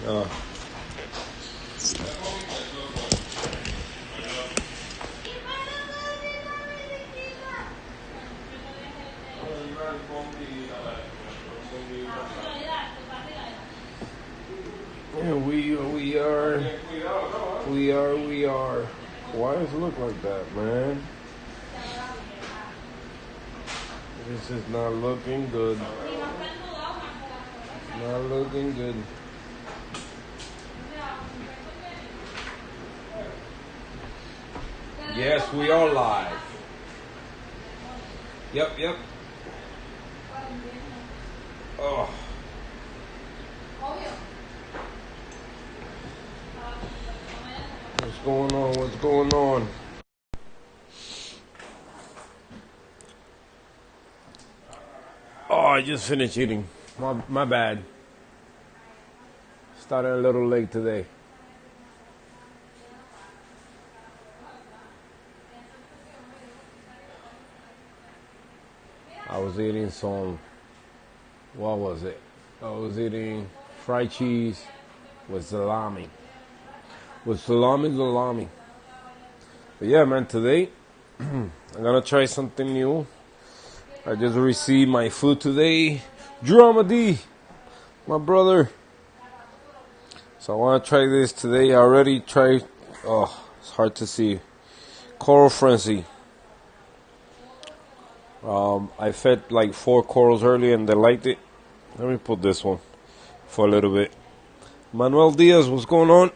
Uh, we are. Why does it look like that, man? This is not looking good. Not looking good. Yes, we are live. Yep. Oh. What's going on? Oh, I just finished eating. My bad. Started a little late today. I was eating what was it? I was eating fried cheese with salami. Salami. But yeah, man, today I'm gonna try something new. I just received my food today. Drama D, my brother. So I wanna try this today. I already tried, it's hard to see. Coral Frenzy. I fed like 4 corals earlier and they liked it. Let me put this one for a little bit. Manuel Diaz, what's going on?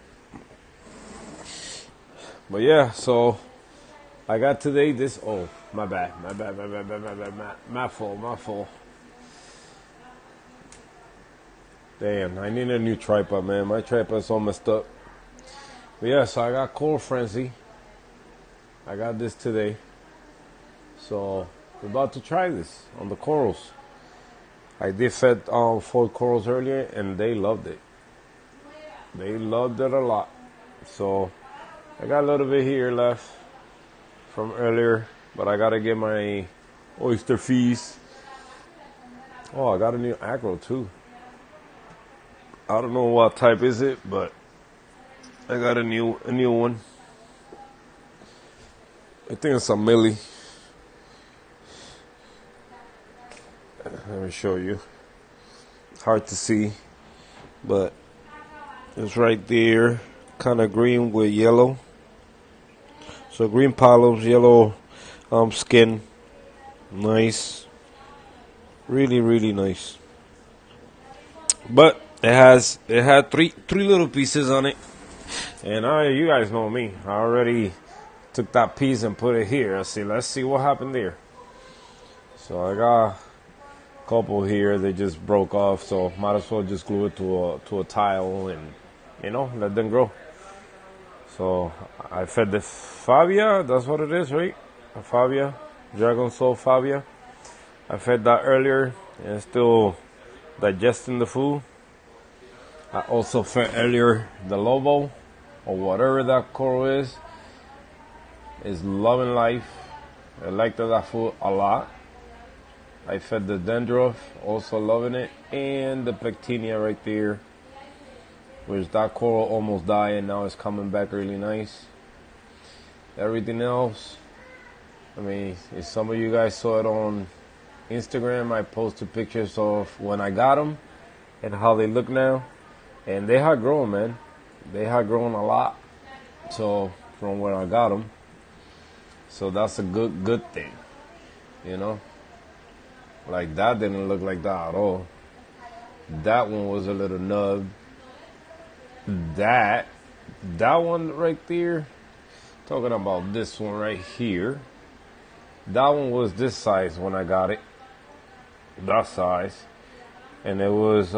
But yeah, so I got today this. Oh, my bad. My fault. Damn, I need a new tripod, man. My tripod's all messed up. But yeah, so I got Coral Frenzy. I got this today. So we're about to try this on the corals. I did fed 4 corals earlier and they loved it. They loved it a lot. So I got a little bit here left from earlier, but I gotta get my oyster feast. Oh, I got a new acro too. I don't know what type is it, but I got a new one. I think it's a millie. Let me show you. Hard to see, but it's right there, kind of green with yellow. So green polyps, yellow skin, nice, really nice. But it had three little pieces on it, and you guys know me. I already took that piece and put it here. Let's see what happened there. So I got a couple here. They just broke off, so might as well just glue it to a tile and let them grow. So I fed the Fabia, that's what it is, right? A Fabia, Dragon Soul Fabia. I fed that earlier and it's still digesting the food. I also fed earlier the Lobo, or whatever that coral is loving life. I liked that food a lot. I fed the Dendroth, also loving it, and the Plectinia right there, which that coral almost died and now it's coming back really nice. Everything else, I mean, if some of you guys saw it on Instagram, I posted pictures of when I got them and how they look now. And they had grown, man. They had grown a lot. So from when I got them. So that's a good thing, Like that didn't look like that at all. That one was a little nubbed. That one right there, talking about this one right here, that one was this size when I got it, that size, and it was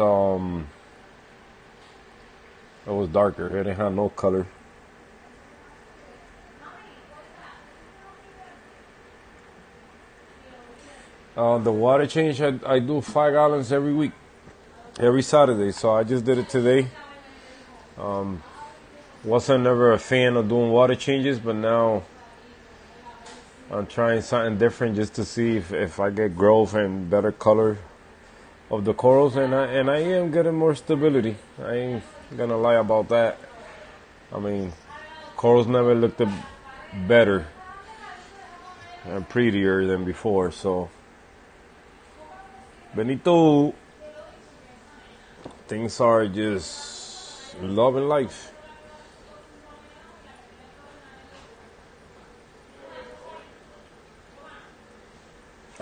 darker. It didn't have no color. The water change, I do 5 gallons every week, every Saturday, so I just did it today. Wasn't never a fan of doing water changes, but now I'm trying something different just to see if I get growth and better color of the corals, and I am getting more stability. gonna lie about that. I mean, corals never looked better and prettier than before. So, Benito, things are just loving life.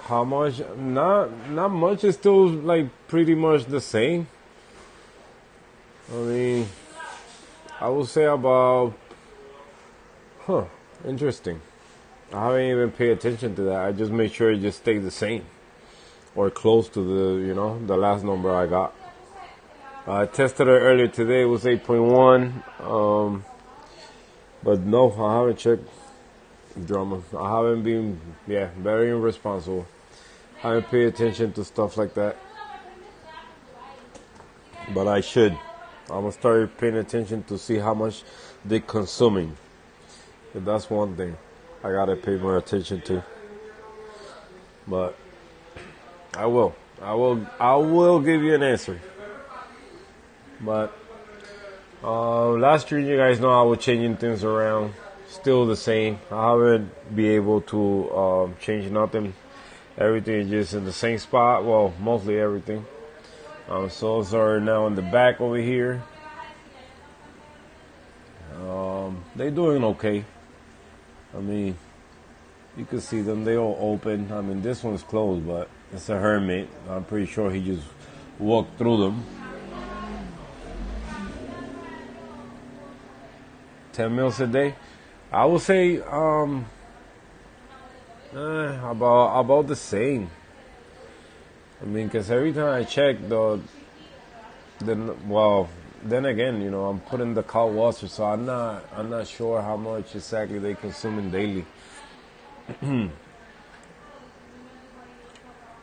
How much? Not much. It's still like pretty much the same. I mean, I would say about, interesting. I haven't even paid attention to that. I just make sure it just stays the same or close to the last number I got. I tested it earlier today. It was 8.1. But no, I haven't checked drama. I haven't been, very irresponsible. I haven't paid attention to stuff like that. But I should. I'm gonna start paying attention to see how much they're consuming. And that's one thing I gotta pay more attention to. But I will give you an answer. But last year, you guys know I was changing things around. Still the same. I haven't been able to change nothing. Everything is just in the same spot. Well, mostly everything. Souls are now in the back over here. They're doing okay. I mean, you can see them. They all open. I mean, this one's closed, but it's a hermit. I'm pretty sure he just walked through them. 10 meals a day. I would say about the same. I mean, because every time I check then again, I'm putting the cow water, so I'm not sure how much exactly they consuming daily.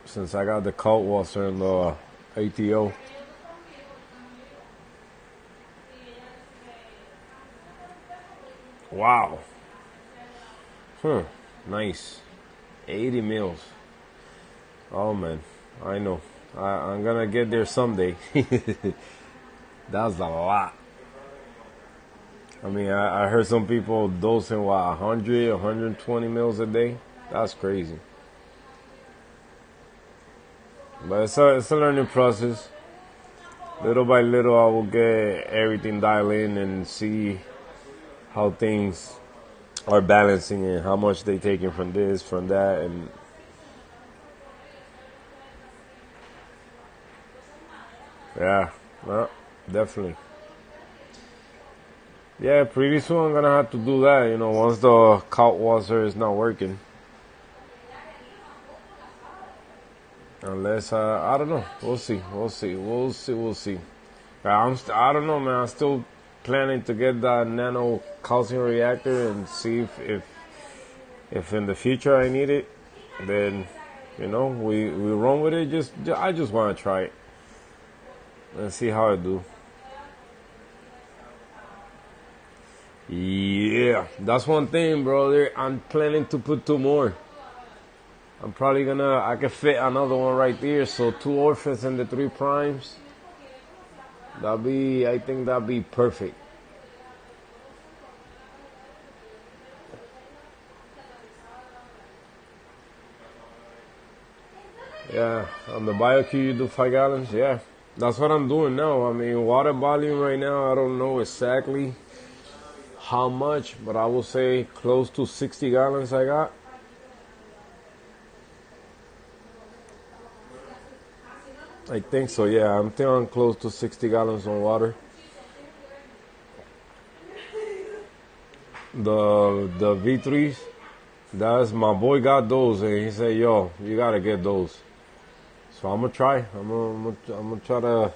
Since I got the cow water and the ATO. Wow. Nice. 80 meals. Oh man, I know. I'm gonna get there someday. That's a lot. I mean, I heard some people dosing 100, 120 meals a day. That's crazy. But it's a learning process. Little by little, I will get everything dialed in and see how things are balancing and how much they taking from this, from that, and yeah, well, definitely. Yeah, pretty soon I'm gonna have to do that. Once the cow water is not working, unless I don't know. We'll see. We'll see. I don't know, man. I'm still planning to get that nano calcium reactor and see if in the future I need it, then we run with it. I just want to try it and see how I do. Yeah, that's one thing, brother. I'm planning to put 2 more. I can fit another one right there. So 2 orphans and the 3 primes. I think that'd be perfect. Yeah, on the BioQ you do 5 gallons. Yeah, that's what I'm doing now. I mean, water volume right now, I don't know exactly how much, but I will say close to 60 gallons I got. I think so, yeah. I'm thinking close to 60 gallons on water. The V3s, that's my boy got those, and he said, "Yo, you gotta get those." So I'm gonna try. I'm gonna try to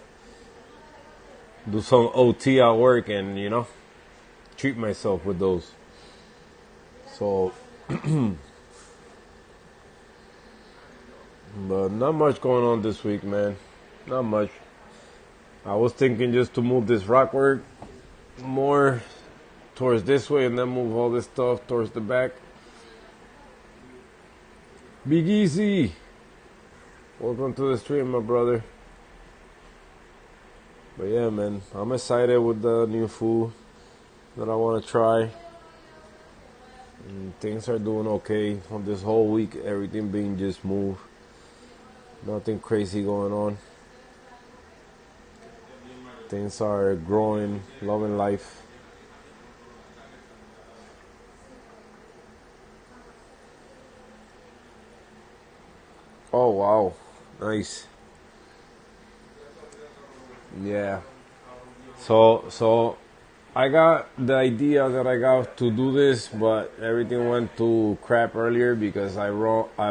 do some OT at work and treat myself with those. So, but not much going on this week, man. Not much. I was thinking just to move this rock work more towards this way and then move all this stuff towards the back. Big Easy, welcome to the stream, my brother. But yeah, man, I'm excited with the new food that I want to try. And things are doing okay on this whole week. Everything being just smooth. Nothing crazy going on. Things are growing, loving life. Oh wow, nice. Yeah. So I got the idea that I got to do this, but everything went to crap earlier because I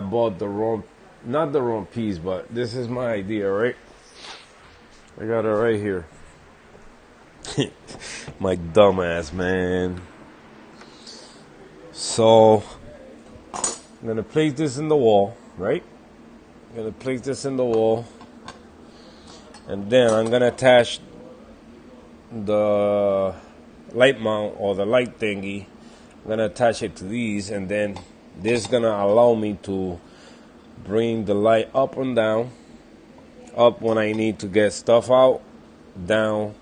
bought the wrong, not the wrong piece, but this is my idea, right? I got it right here. My dumbass, man. So I'm gonna place this in the wall, right? I'm gonna place this in the wall, and then I'm gonna attach the light mount or the light thingy. I'm gonna attach it to these, and then this is gonna allow me to bring the light up and down. Up when I need to get stuff out, down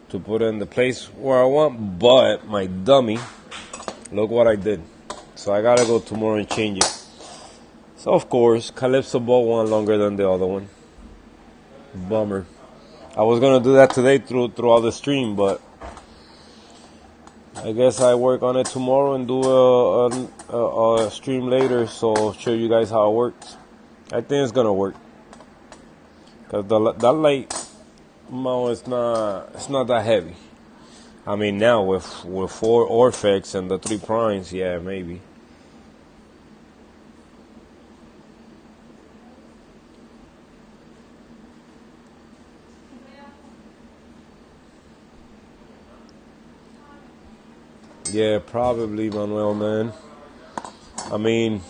to put it in the place where I want. But my dummy, look what I did. So I gotta go tomorrow and change it. So of course, Calypso bought one longer than the other one. Bummer. I was gonna do that today throughout the stream, but I guess I work on it tomorrow and do a stream later. So I'll show you guys how it works. I think it's gonna work because that light mount is not that heavy. I mean now with 4 Orfex and the 3 primes, yeah, maybe. Yeah, probably, Manuel, man. I mean,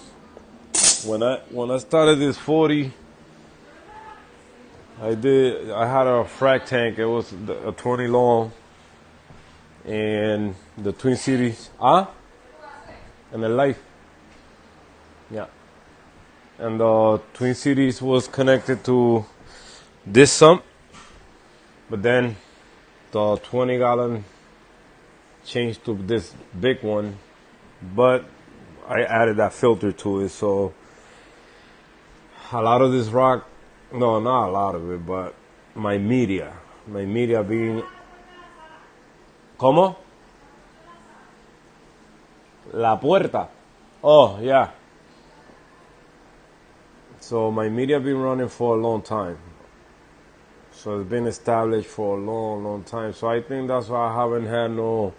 when I started this 40, I had a frac tank. It was a 20 long, and the Twin Cities, and the life, yeah, and the Twin Cities was connected to this sump, but then the 20-gallon changed to this big one, but I added that filter to it, so a lot of this rock, no, not a lot of it, but my media being, ¿cómo? La puerta. Oh, yeah. So my media been running for a long time. So it's been established for a long, long time. So I think that's why I haven't had no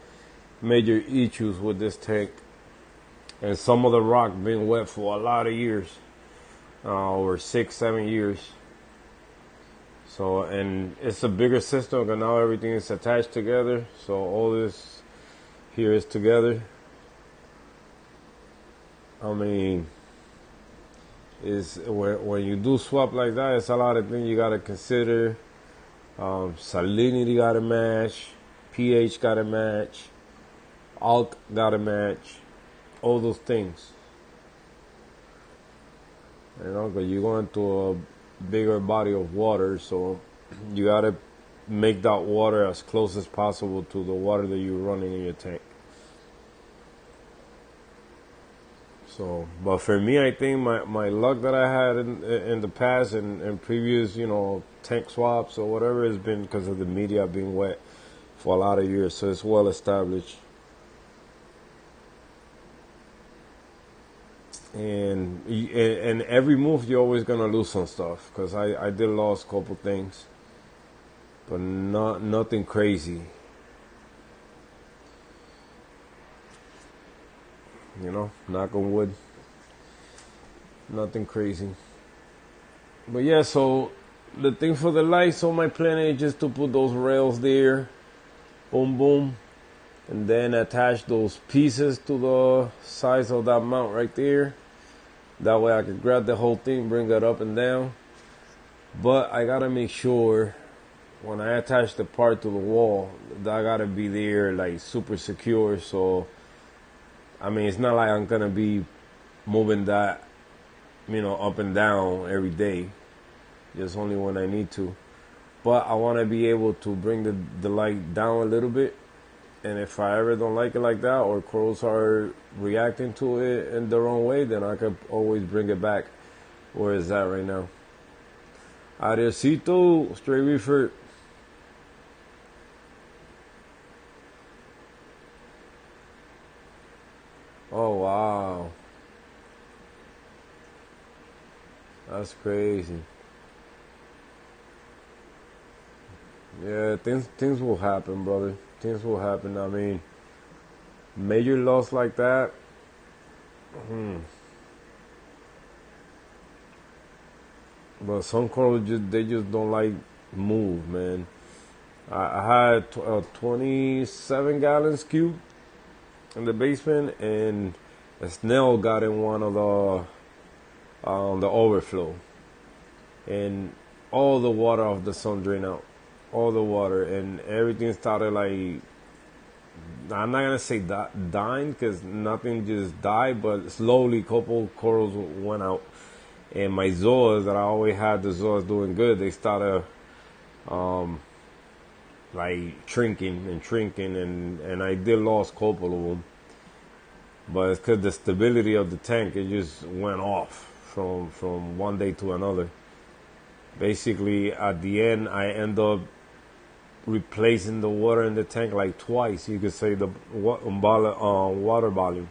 major issues with this tank. And some of the rock been wet for a lot of years, over 6-7 years. So, and it's a bigger system, and now everything is attached together. So all this here is together. I mean, is when you do swap like that, it's a lot of things you gotta consider. Salinity gotta match, pH gotta match, alk gotta match, all those things. You know, because you go into a bigger body of water, so you gotta make that water as close as possible to the water that you're running in your tank. So, but for me, I think my luck that I had in the past and previous, tank swaps or whatever has been because of the media being wet for a lot of years. So it's well established. And every move you're always gonna lose some stuff because I did lost a couple things, but nothing crazy. Knock on wood. Nothing crazy. But yeah, so the thing for the light, so my plan is just to put those rails there, boom, boom, and then attach those pieces to the sides of that mount right there. That way I can grab the whole thing, bring it up and down. But I gotta make sure when I attach the part to the wall, that gotta be there like super secure. So I mean, it's not like I'm gonna be moving that, up and down every day. Just only when I need to. but I want to be able to bring the light down a little bit. And if I ever don't like it like that, or corals are reacting to it in the wrong way, then I could always bring it back where it's at right now. Adiosito, straight reefer. Oh wow, that's crazy. Yeah, things will happen, brother. Things will happen. I mean, major loss like that. But some corals just don't like move, man. I had a 27 gallons cube in the basement, and a snail got in one of the overflow, and all the water off the sun drained out, all the water, and everything started like, I'm not gonna say dying because nothing just died, but slowly a couple corals went out, and my zoas that I always had, the zoas doing good, they started like shrinking and shrinking, and I did lost a couple of them, but it's because the stability of the tank, it just went off from one day to another. Basically, at the end, I end up replacing the water in the tank like twice. You could say the water volume.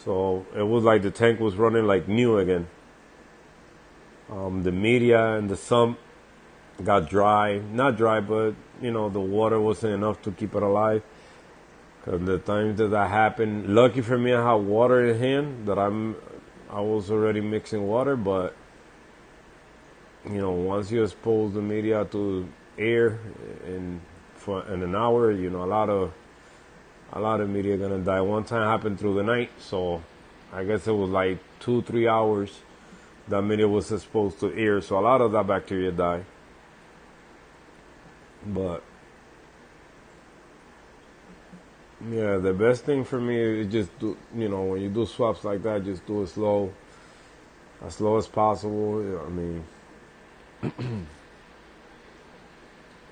So it was like the tank was running like new again. The media and the sump got dry, not dry, but the water wasn't enough to keep it alive. Cause the times that happened, lucky for me, I had water in hand that I was already mixing water, but once you expose the media to air in an hour, a lot of media gonna die. One time happened through the night, so I guess it was like 2-3 hours that media was exposed to air, so a lot of that bacteria died. But yeah, the best thing for me is just do, when you do swaps like that, just do it slow, as slow as possible. I mean,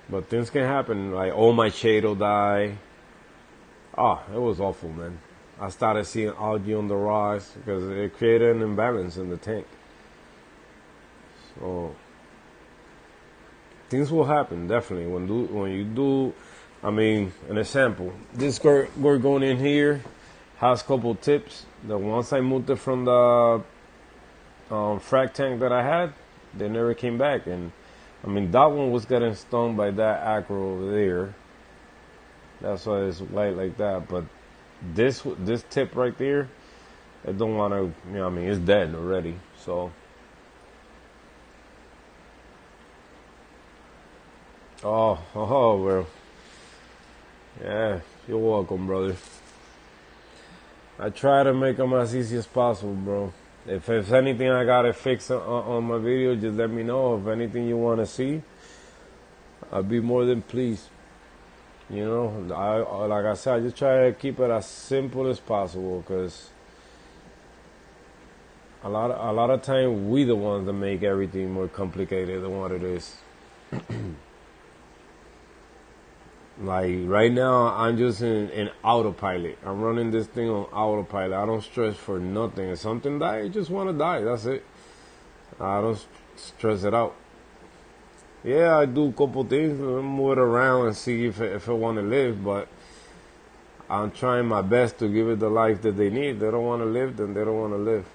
but things can happen. Like, my shade will die. It was awful, man. I started seeing algae on the rocks because it created an imbalance in the tank. So things will happen, definitely. When you do, I mean, an example. This we're going in here has a couple tips that once I moved it from the frac tank that I had, they never came back. And I mean, that one was getting stung by that acro over there. That's why it's white like that. But this tip right there, I don't want to. I mean, it's dead already. So. Oh, bro. Yeah, you're welcome, brother. I try to make them as easy as possible, bro. If anything I gotta fix on my video, just let me know. If anything you want to see, I'll be more than pleased. I like I said, I just try to keep it as simple as possible, because a lot of time we the ones that make everything more complicated than what it is. Like right now, I'm just in autopilot. I'm running this thing on autopilot. I don't stress for nothing. If something dies, I just want to die. That's it. I don't stress it out. Yeah, I do a couple things, move it around and see if I want to live, but I'm trying my best to give it the life that they need. They don't want to live, then they don't want to live.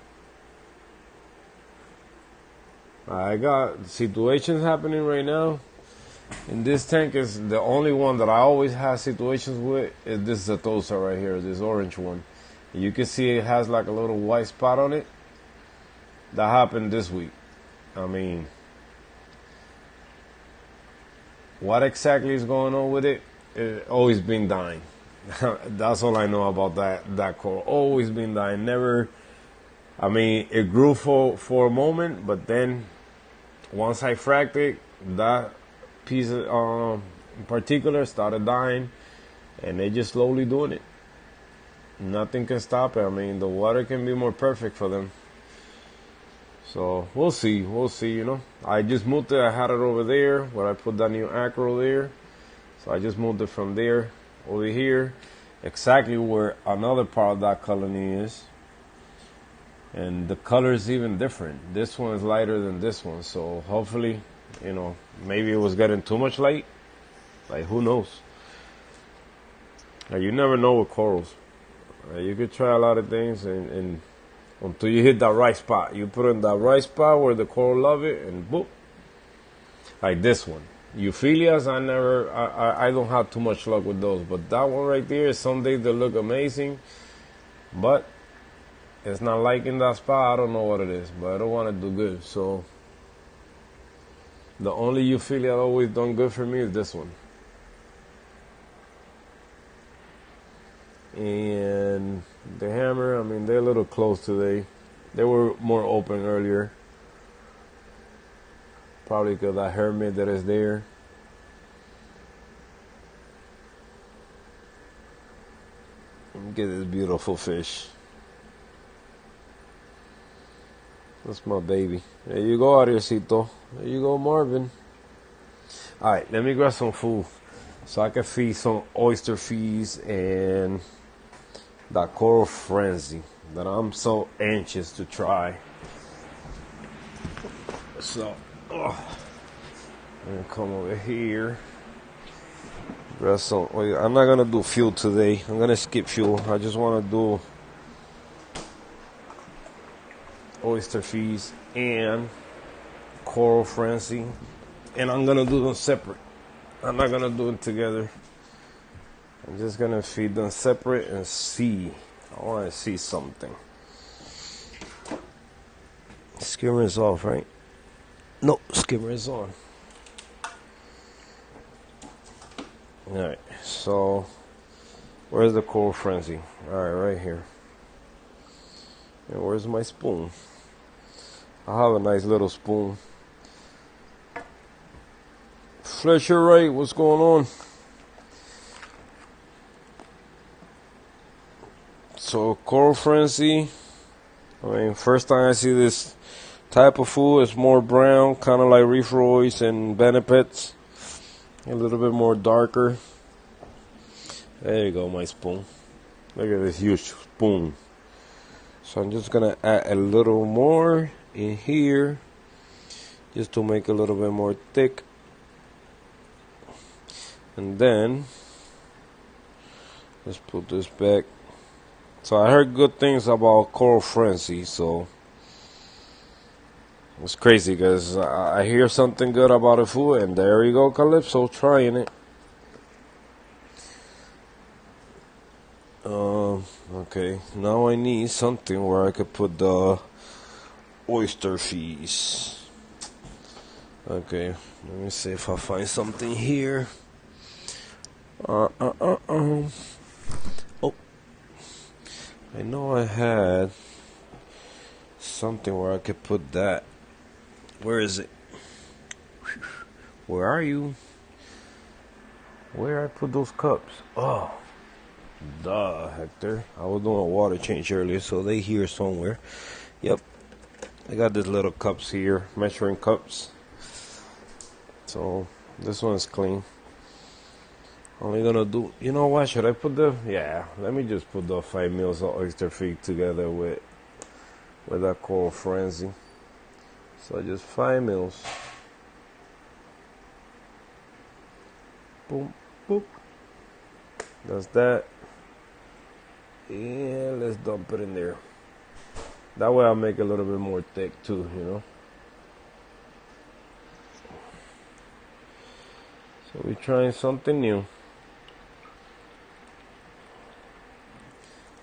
I got situations happening right now. And this tank is the only one that I always have situations with. Is this Zatosa right here, this orange one. You can see it has like a little white spot on it. That happened this week. I mean, what exactly is going on with it? It's always been dying. That's all I know about that coral. Always been dying. Never. I mean, it grew for a moment, but then once I fracked it, that piece in particular started dying, and they just slowly doing it. Nothing can stop it. I mean, the water can be more perfect for them. So we'll see, you know. I just moved it, I had it over there where I put that new acro there. So I just moved it from there over here, exactly where another part of that colony is. And the color is even different. This one is lighter than this one. So hopefully, you know, maybe it was getting too much light. Like, who knows? Like, you never know with corals. You could try a lot of things and until you hit that right spot. You put it in that right spot where the coral love it, and boop. Like this one. Euphyllias, I don't have too much luck with those. But that one right there, some days they look amazing. But it's not liking that spot. I don't know what it is. But I don't want to do good. So the only Euphilia always done good for me is this one. And the hammer, I mean, they're a little close today. They were more open earlier. Probably because that hermit that is there. Let me get this beautiful fish. That's my baby. There you go, Ariosito. There you go, Marvin. Alright, let me grab some food so I can feed some oyster fees and that coral frenzy that I'm so anxious to try. So, I'm gonna come over here. Grab some. Wait, I'm not gonna do fuel today. I'm gonna skip fuel. I just wanna do oyster fees and coral frenzy, and I'm gonna do them separate. I'm not gonna do it together. I'm just gonna feed them separate and see. I wanna see something. Skimmer is off, right? No, skimmer is on. Alright, so where's the coral frenzy? Alright, right here. And where's my spoon? I have a nice little spoon. Fletcher, right? What's going on? So coral frenzy. I mean, first time I see this type of food, it's more brown, kind of like Reefers and Benefits. A little bit more darker. There you go, my spoon. Look at this huge spoon. So I'm just gonna add a little more in here, just to make it a little bit more thick. And then let's put this back. So I heard good things about coral frenzy, so it's crazy because I hear something good about a food, and there you go, Calypso, trying it. Okay, now I need something where I could put the oyster fees. Okay, let me see if I find something here. Oh, I know I had something where I could put that. Where is it? Where are you? Where I put those cups? Oh, duh, Hector. I was doing a water change earlier, so they here somewhere. Yep, I got these little cups here, measuring cups. So this one's clean. Only gonna do. You know what? Should I put the? Yeah, let me just put the 5 mils of oyster feed together with that coral frenzy. So just 5 mils. Boom, boop. That's that. And let's dump it in there. That way I'll make it a little bit more thick too, you know. So we're trying something new.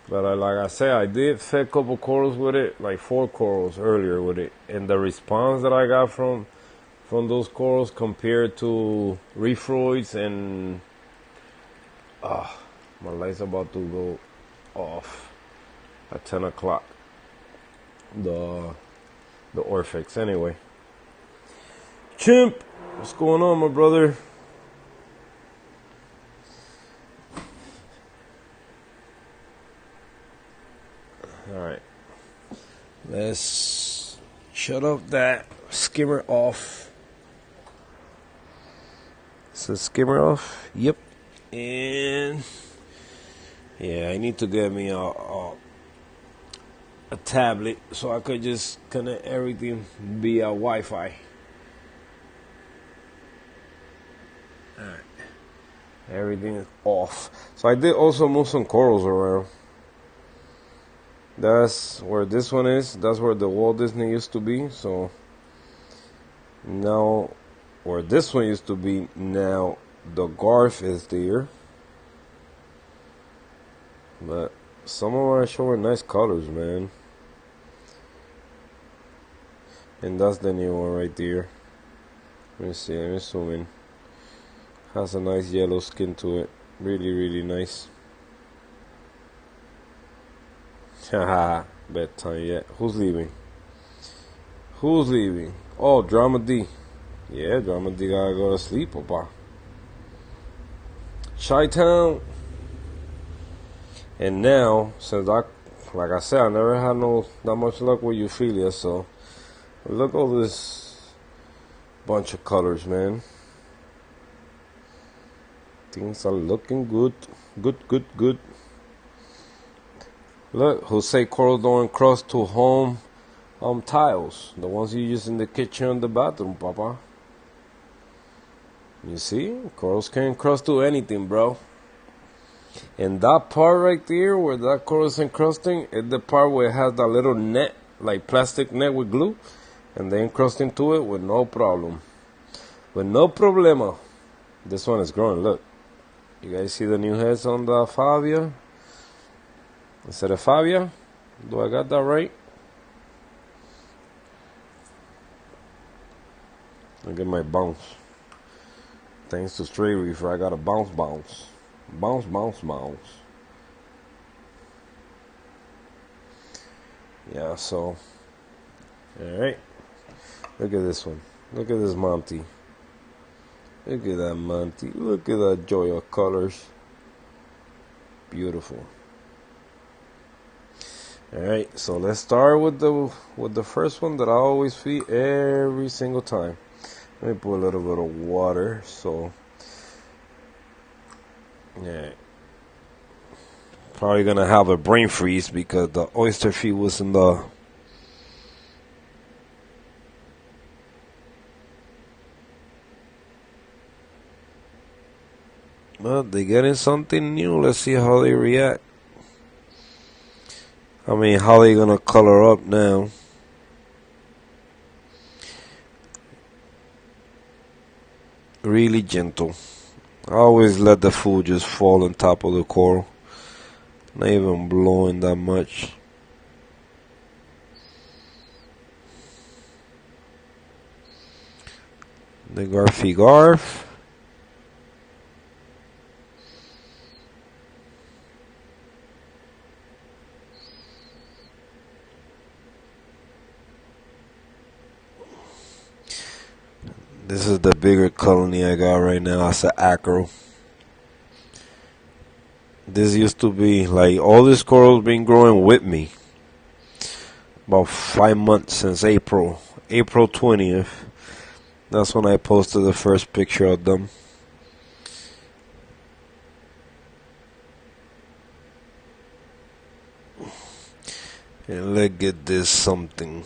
But like I said, I did fed a couple corals with it, like 4 corals earlier with it. And the response that I got from those corals compared to Reefers and my light's about to go off at 10 o'clock. The Orphex anyway. Chimp, what's going on, my brother? Alright, let's shut off that skimmer off. So skimmer off. Yep. And yeah, I need to get me a tablet so I could just connect everything via Wi-Fi. Alright. Everything is off. So I did also move some corals around. That's where this one is. That's where the Walt Disney used to be. So now where this one used to be, now the Garth is there. But some of them are showing nice colors, man. And that's the new one right there. Let me see, let me zoom in. Has a nice yellow skin to it. Really, really nice. Haha, bedtime yet. Who's leaving? Who's leaving? Oh, Drama D. Yeah, Drama D gotta go to sleep, papa. Chi-Town. And now, since like I said, I never had that much luck with Euphilia, so look at all this bunch of colors, man. Things are looking good. Good. Look, Jose Coral don't cross to home tiles. The ones you use in the kitchen and the bathroom, papa. You see? Corals can't cross to anything, bro. And that part right there where that coral is encrusting is the part where it has that little net, like plastic net with glue, and they encrust into it with no problem. With no problema. This one is growing, look. You guys see the new heads on the Fabia? Instead of Fabia? Do I got that right? Look at my bounce. Thanks to Stray Reefer, I got a bounce. Bounce. Yeah, so. Alright. Look at this one. Look at this Monty. Look at that Monty. Look at that joy of colors. Beautiful. Alright, so let's start with the first one that I always feed every single time. Let me put a little bit of water, so yeah. Probably gonna have a brain freeze because the oyster feed was in the well, they getting something new. Let's see how they react. I mean, how they gonna color up now? Really gentle. I always let the food just fall on top of the coral. Not even blowing that much. The Garth. This is the bigger colony I got right now. It's an acro. This used to be like all this coral's been growing with me. About 5 months since April 20th. That's when I posted the first picture of them. And let's get this something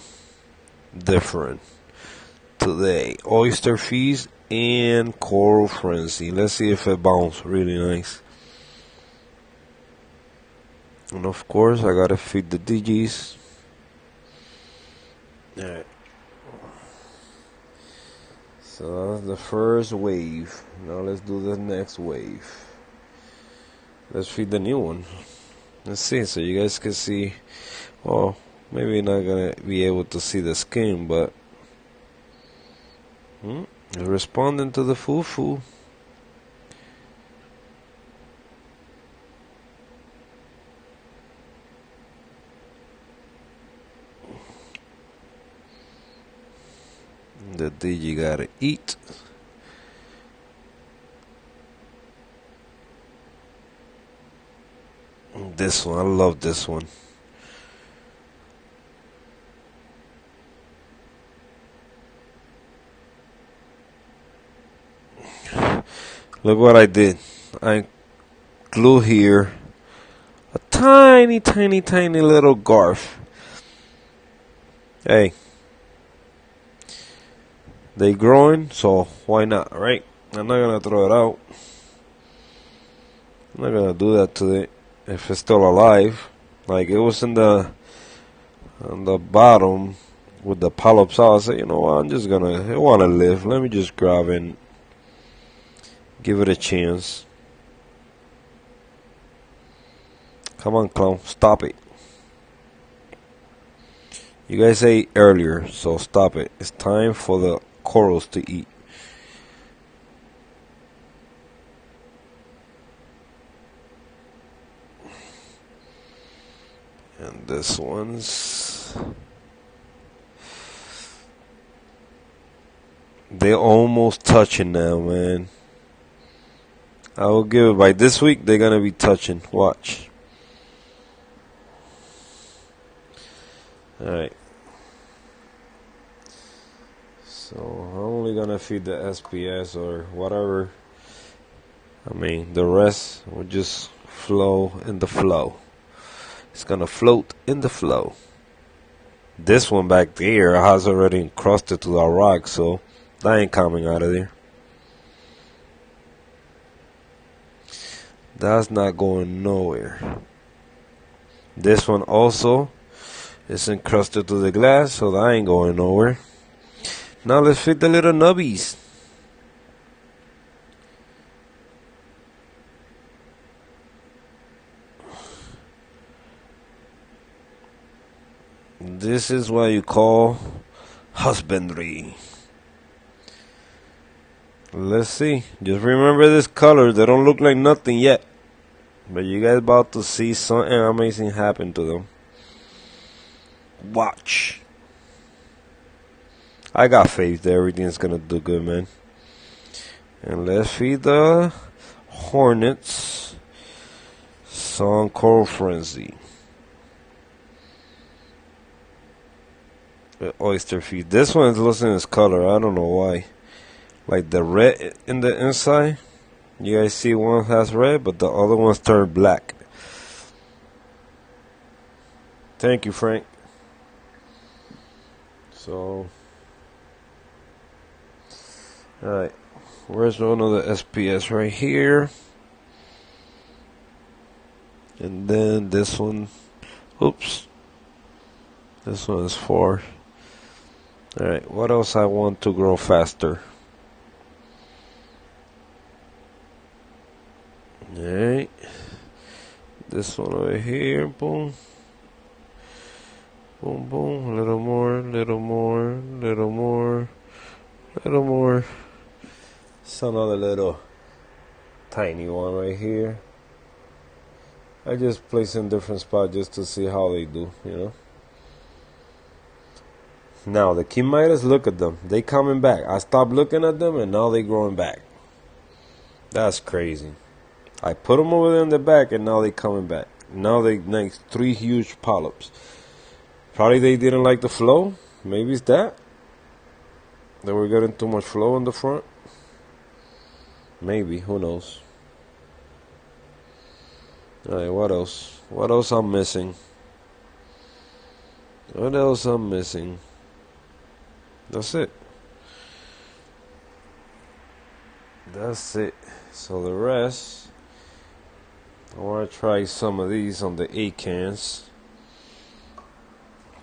different today. Oyster feast and coral frenzy. Let's see if it bounces really nice. And of course I gotta feed the DGs. Alright. So that's the first wave. Now let's do the next wave. Let's feed the new one. Let's see, so you guys can see. Well, maybe not gonna be able to see the skin, but responding to the foo-foo. The DG gotta eat. This one, I love this one. Look what I did. I glue here a tiny, tiny, tiny little garf. Hey, they growing, so why not, right? I'm not gonna throw it out. I'm not gonna do that to it if it's still alive. Like it was in the on the bottom with the polyps out. I said, you know what? I want to live. Let me just grab it and give it a chance. Come on, clown, stop it. You guys ate earlier, so stop it. It's time for the corals to eat. And this one's... They're almost touching now, man. I will give it by this week. They're gonna be touching. Watch. All right. So I'm only gonna feed the SPS or whatever. I mean, the rest will just flow in the flow. It's gonna float in the flow. This one back there has already encrusted to the rock, so that ain't coming out of there. That's not going nowhere. This one also is encrusted to the glass, so that ain't going nowhere. Now let's feed the little nubbies. This is what you call husbandry. Let's see. Just remember this color. They don't look like nothing yet, but you guys about to see something amazing happen to them. Watch. I got faith that everything's gonna do good, man. And let's feed the hornets some coral frenzy. The oyster feed. This one is losing its color. I don't know why. Like the red in the inside. You guys see one has red, but the other one's turned black. Thank you, Frank. So, alright. Where's one of the SPS? Right here. And then this one. Oops. This one is 4. Alright, what else I want to grow faster? Alright. This one over here, boom. Boom, boom, little more, little more, little more, little more. It's another little tiny one right here. I just place in different spots just to see how they do, you know. Now the Chemitas, look at them. They coming back. I stopped looking at them and now they growing back. That's crazy. I put them over there in the back and now they coming back. Now they make 3 huge polyps. Probably they didn't like the flow. Maybe it's that. That we're getting too much flow in the front. Maybe, who knows. Alright, what else? What else I'm missing? What else I'm missing? That's it. That's it. So the rest, I want to try some of these on the 8 cans.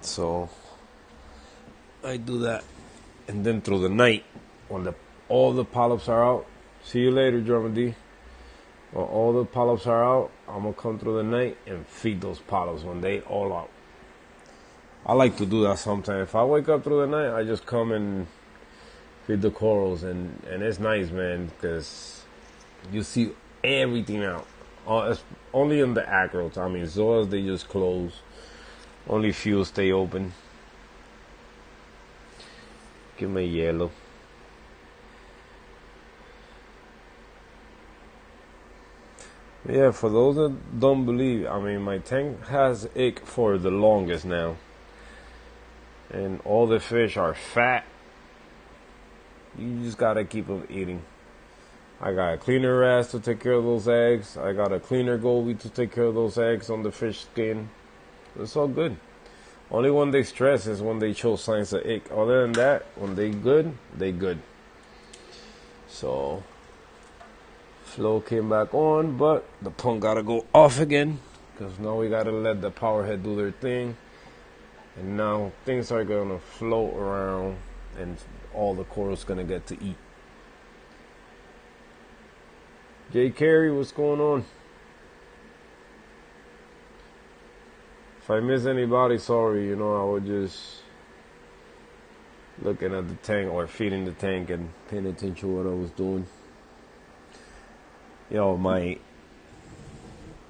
So I do that, and then through the night, when all the polyps are out. See you later, Drummer D. When all the polyps are out, I'm gonna come through the night and feed those polyps when they all out. I like to do that sometimes. If I wake up through the night, I just come and feed the corals, and it's nice, man, because you see everything out. It's only in the acros. I mean, zoas, they just close. Only few stay open. Give me yellow. Yeah, for those that don't believe, I mean, my tank has ick for the longest now. And all the fish are fat. You just gotta keep them eating. I got a cleaner wrasse to take care of those eggs. I got a cleaner goby to take care of those eggs on the fish skin. It's all good. Only when they stress is when they show signs of ick. Other than that, when they good, they good. So, flow came back on, but the pump gotta go off again. Because now we gotta let the power head do their thing. And now things are gonna float around and all the coral's gonna get to eat. Jay Carey, what's going on? If I miss anybody, sorry. I was just looking at the tank or feeding the tank and paying attention to what I was doing.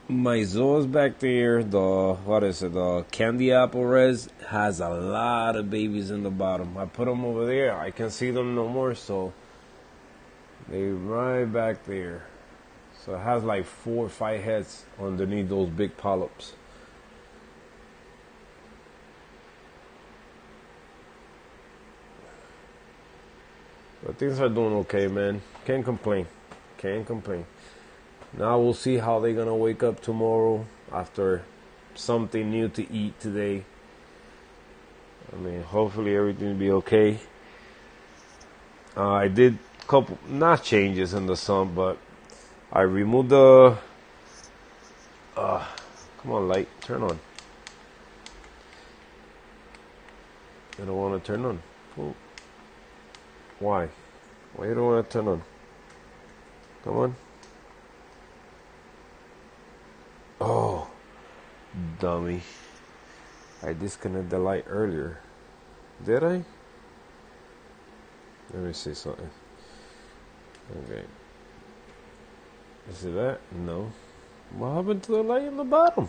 My zoas back there, the candy apple res has a lot of babies in the bottom. I put them over there. I can't see them no more, so they right back there. So it has like 4 or 5 heads underneath those big polyps. But things are doing okay, man. Can't complain. Now we'll see how they're gonna wake up tomorrow after something new to eat today. Hopefully everything will be okay. I did a couple, not changes in the sun, but I removed the come on, light, turn on. I don't want to turn on. Oh. Why you don't want to turn on? Come on. Oh, dummy. I disconnected the light earlier. Did I? Let me see something. Okay. Is it that? No. What happened to the light in the bottom?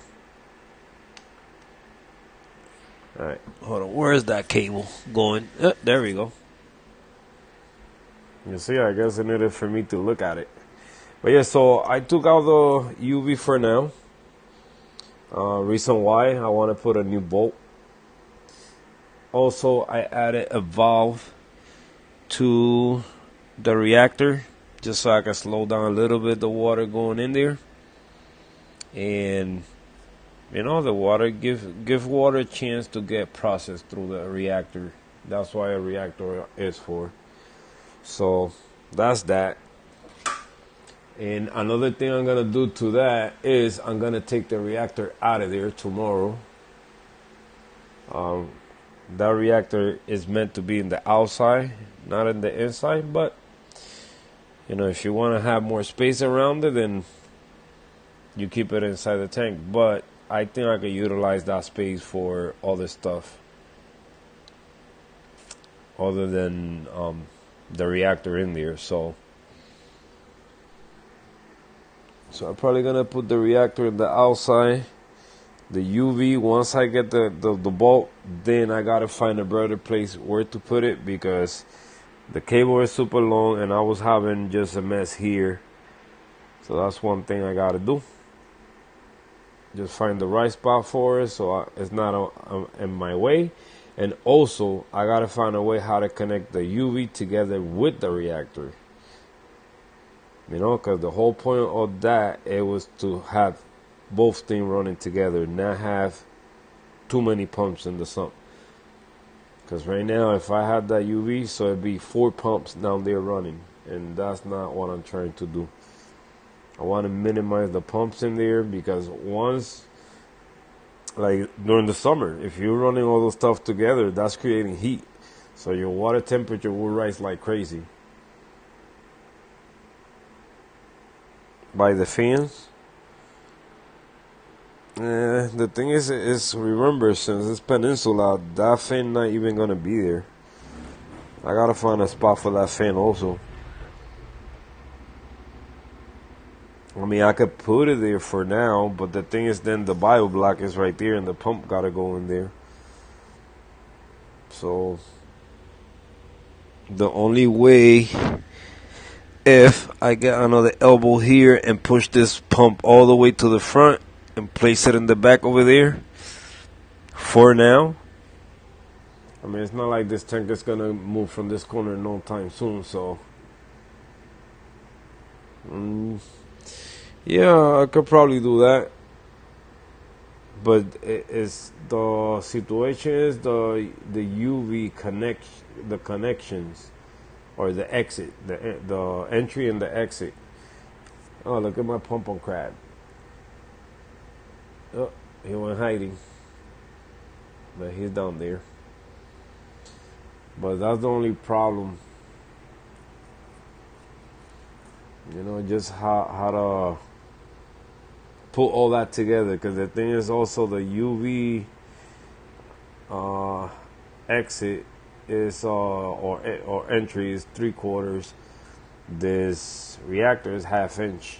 Alright, hold on. Where is that cable going? There we go. You see, I guess it needed for me to look at it. But yeah, so I took out the UV for now. Reason why, I want to put a new bolt. Also, I added a valve to the reactor just so I can slow down a little bit the water going in there. And the water give water a chance to get processed through the reactor. That's why a reactor is for. So that's that. And another thing I'm gonna do to that is I'm gonna take the reactor out of there tomorrow. That reactor is meant to be in the outside, not in the inside. But if you want to have more space around it, then you keep it inside the tank. But I think I could utilize that space for other stuff other than the reactor in there. So I'm probably gonna put the reactor in the outside. The UV, once I get the bolt, then I gotta find a better place where to put it, because the cable is super long and I was having just a mess here. So that's one thing I gotta do. Just find the right spot for it so it's not in my way. And also, I gotta find a way how to connect the UV together with the reactor. Because the whole point of that, it was to have both things running together, not have too many pumps in the sump. Because right now, if I had that UV, so it'd be 4 pumps down there running, and that's not what I'm trying to do. I want to minimize the pumps in there, because once, like during the summer, if you're running all those stuff together, that's creating heat. So your water temperature will rise like crazy. By the fans. The thing is remember, since it's peninsula, that fan not even gonna be there. I gotta find a spot for that fan also. I could put it there for now, but the thing is, then the bio block is right there and the pump gotta go in there. So the only way, if I get another elbow here and push this pump all the way to the front and place it in the back over there, for now. It's not like this tank is gonna move from this corner no time soon, so Mm, yeah, I could probably do that. But it's the situation is the UV the connections or the exit, the entry and the exit. Oh, look at my pom-pom crab. Oh, he went hiding, but he's down there. But that's the only problem, just how to put all that together. Because the thing is also the UV uh, exit is or entry is 3/4. This reactor is 1/2 inch.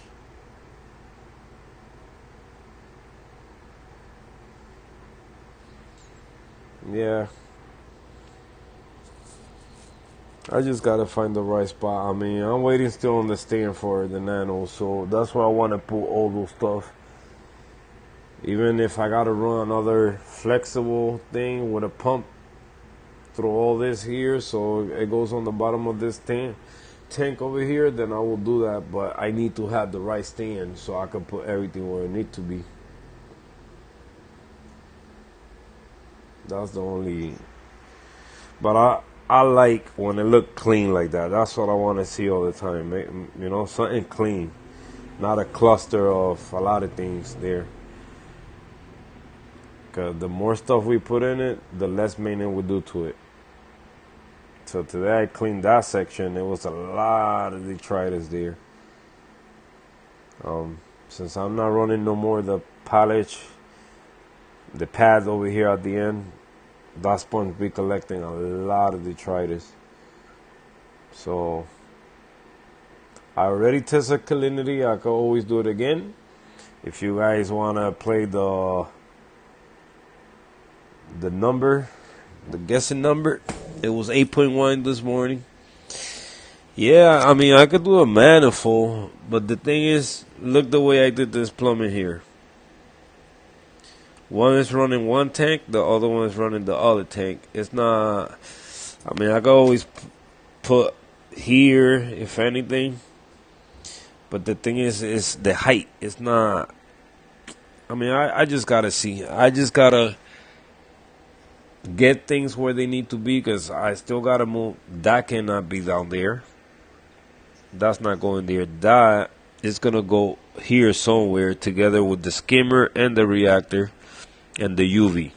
Yeah, I just gotta find the right spot. I mean, I'm waiting still on the stand for the nano, so that's why I want to put all those stuff. Even if I gotta run another flexible thing with a pump through all this here, so it goes on the bottom of this tank over here, then I will do that. But I need to have the right stand so I can put everything where it needs to be. That's the only. But I like when it look clean like that. That's what I want to see all the time. Something clean, not a cluster of a lot of things there. Cause the more stuff we put in it, the less maintenance we do to it. So today I cleaned that section. There was a lot of detritus there. Since I'm not running no more the polish, the pads over here at the end, that sponge be collecting a lot of detritus. So I already tested salinity. I could always do it again. If you guys wanna play the number, the guessing number, it was 8.1 this morning. Yeah, I mean I could do a manifold, but the thing is, look the way I did this plumbing here. One is running one tank, the other one is running the other tank. It's not. I mean, I could always put here if anything, but the thing is the height. It's not. I mean, I just gotta see. I just gotta get things where they need to be because I still gotta move. That cannot be down there. That's not going there. That is gonna go here somewhere together with the skimmer and the reactor and the UV.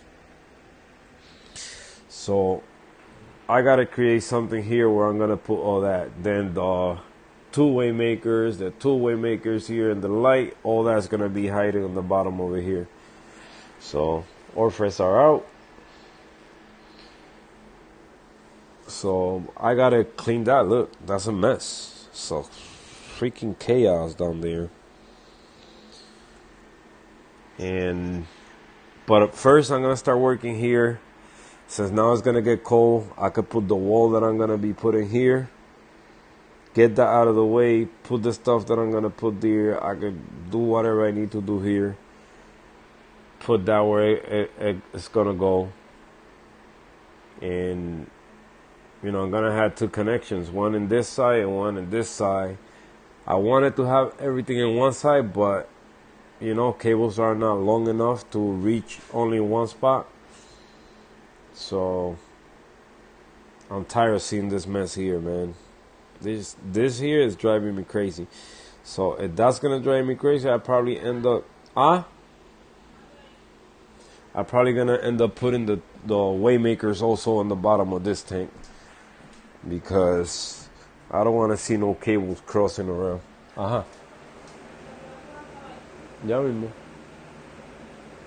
So I gotta create something here where I'm gonna put all that. Then the two-way makers, here, and the light, all that's gonna be hiding on the bottom over here. So Orphrests are out. So I gotta clean that. Look, that's a mess. So freaking chaos down there. But first I'm gonna start working here. Since now it's gonna get cold, I could put the wall that I'm gonna be putting here. Get that out of the way. Put the stuff that I'm gonna put there. I could do whatever I need to do here. Put that where it's gonna go. And I'm gonna have two connections, one in this side and one in this side. I wanted to have everything in one side, but cables are not long enough to reach only one spot. So I'm tired of seeing this mess here, man. This here is driving me crazy. So if that's gonna drive me crazy, I probably end up I'm probably gonna end up putting the waymakers also on the bottom of this tank because I don't want to see no cables crossing around. Ya mismo.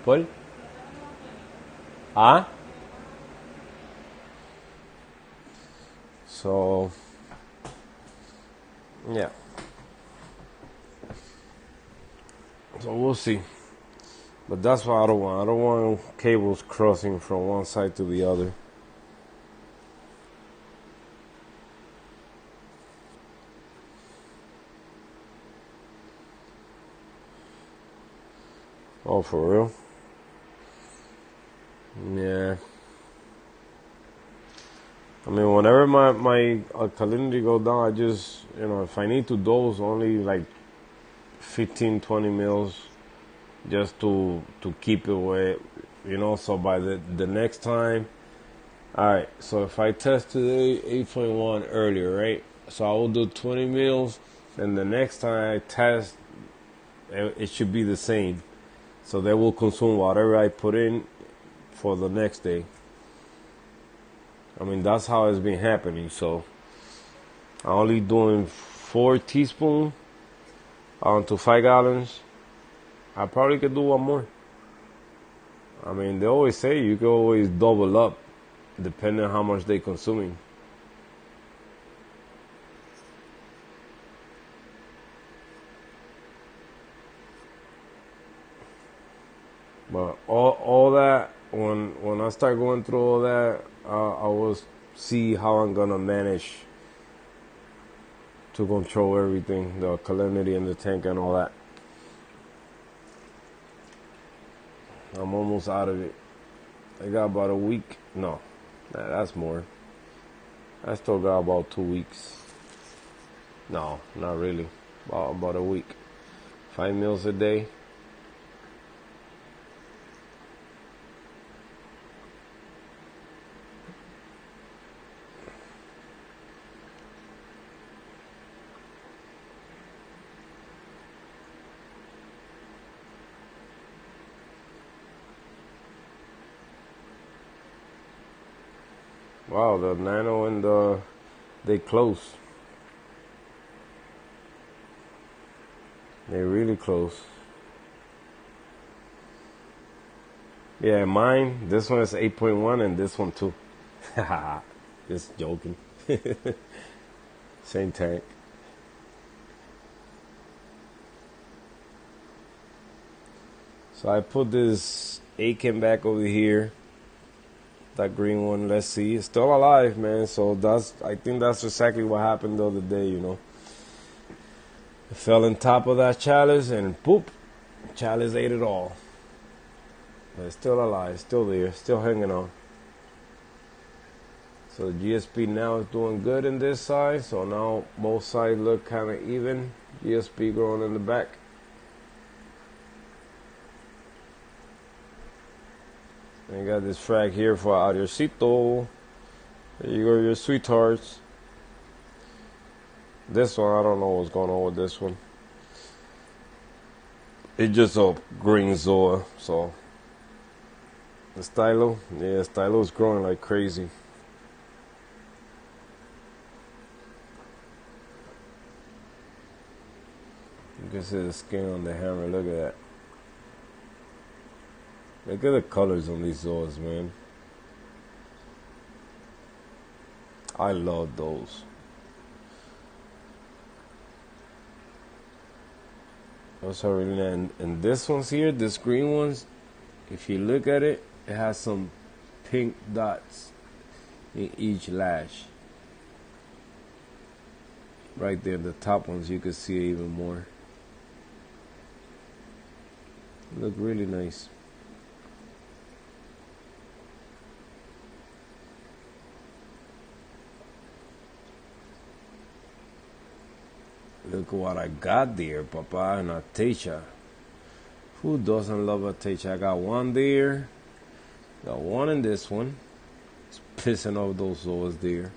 ¿Cuál? So, yeah. So we'll see. But that's what I don't want. I don't want cables crossing from one side to the other. Oh, for real? Yeah. I mean, whenever my alkalinity go down, I just, if I need to dose only like 15, 20 mils just to keep it where, so by the next time. All right, so if I test today 8.1 earlier, right? So I will do 20 mils, and the next time I test, it should be the same. So they will consume whatever I put in for the next day. I mean, that's how it's been happening. So I'm only doing 4 teaspoons onto 5 gallons. I probably could do one more. I mean, they always say you can always double up depending on how much they're consuming. But all that, when I start going through all that, I will see how I'm gonna manage to control everything, the alkalinity in the tank and all that. I'm almost out of it. I got about a week. No, that's more. I still got about 2 weeks. No, not really. About a week. 5 meals a day. Wow, the nano and they close. They really close. Yeah, mine, this one is 8.1 and this one too. Just joking. Same tank. So I put this Aiken back over here. That green one, let's see. It's still alive, man. So I think that's exactly what happened the other day, It fell on top of that chalice and poop. Chalice ate it all. But it's still alive, still there, still hanging on. So the GSP now is doing good in this side. So now both sides look kind of even. GSP growing in the back. And you got this frag here for Adiosito. There you go, your sweethearts. This one, I don't know what's going on with this one. It's just a green Zoa, so. The stylo, yeah, stylo is growing like crazy. You can see the skin on the hammer, look at that. Look at the colors on these Zoas, man. I love those. Those are really nice. And this one's here, this green ones, if you look at it, it has some pink dots in each lash. Right there, the top ones, you can see it even more. Look really nice. Look what I got there, Papa, and Atecha. Who doesn't love Atecha? I got one there. Got one in this one. It's pissing off those Zoas there.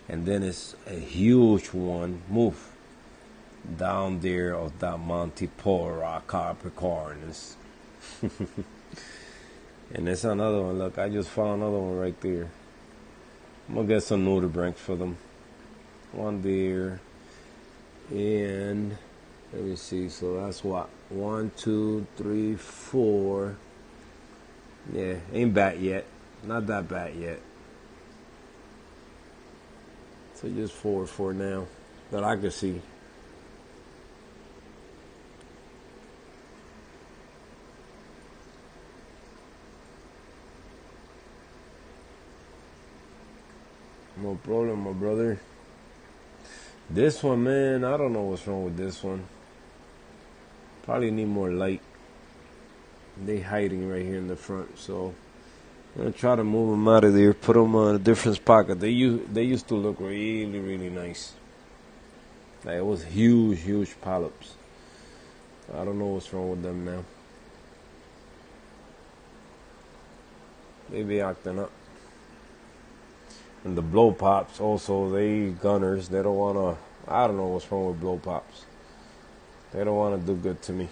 And then it's a huge one. Move. Down there of that Monte Polo Capricorns. And there's another one. Look, I just found another one right there. I'm going to get some nudibranchs for them. One there. And let me see, so that's what, 1, 2, 3, 4. Yeah, ain't bad yet, not that bad yet. So just 4 for now that I can see. No problem, my brother. This one, man, I don't know what's wrong with this one. Probably need more light. They hiding right here in the front, so I'm gonna try to move them out of there, put them in a different spot. They used to look really, really nice. Like, it was huge polyps. I don't know what's wrong with them now. They be acting up. And the blow pops also, they gunners. They don't wanna. I don't know what's wrong with blow pops. They don't wanna do good to me.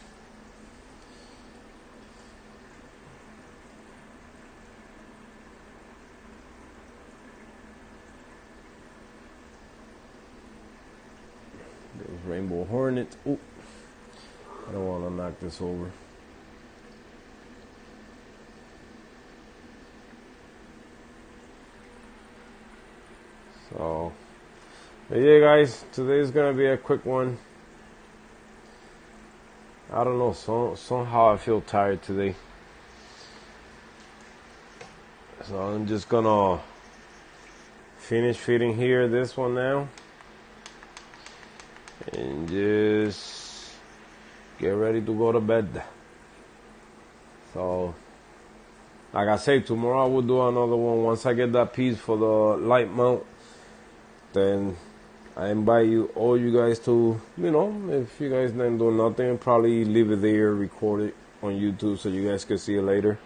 There's rainbow hornet. Ooh, I don't wanna knock this over. So, but yeah, guys, today's gonna be a quick one. I don't know, somehow I feel tired today. So I'm just gonna finish feeding here this one now. And just get ready to go to bed. So, like I say, tomorrow I will do another one. Once I get that piece for the light mount, then I invite all you guys to, if you guys didn't do nothing, probably leave it there, record it on YouTube so you guys can see it later.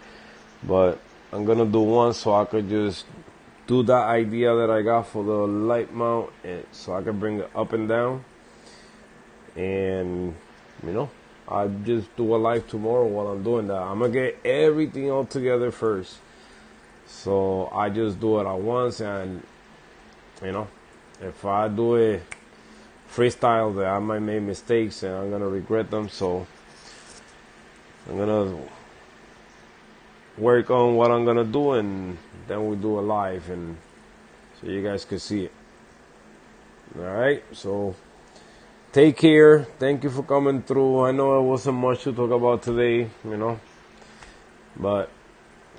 But I'm gonna do one so I could just do that idea that I got for the light mount, and so I can bring it up and down. And I just do a live tomorrow while I'm doing that. I'm gonna get everything all together first, so I just do it at once. And if I do it freestyle, that I might make mistakes and I'm gonna regret them. So I'm gonna work on what I'm gonna do, and then we do a live, and so you guys can see it. All right, so take care. Thank you for coming through. I know it wasn't much to talk about today, but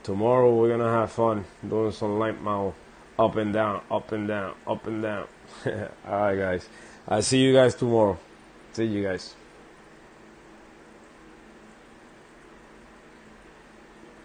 tomorrow we're gonna have fun doing some light mount, up and down, up and down, up and down. All right, guys. I'll see you guys tomorrow. See you guys.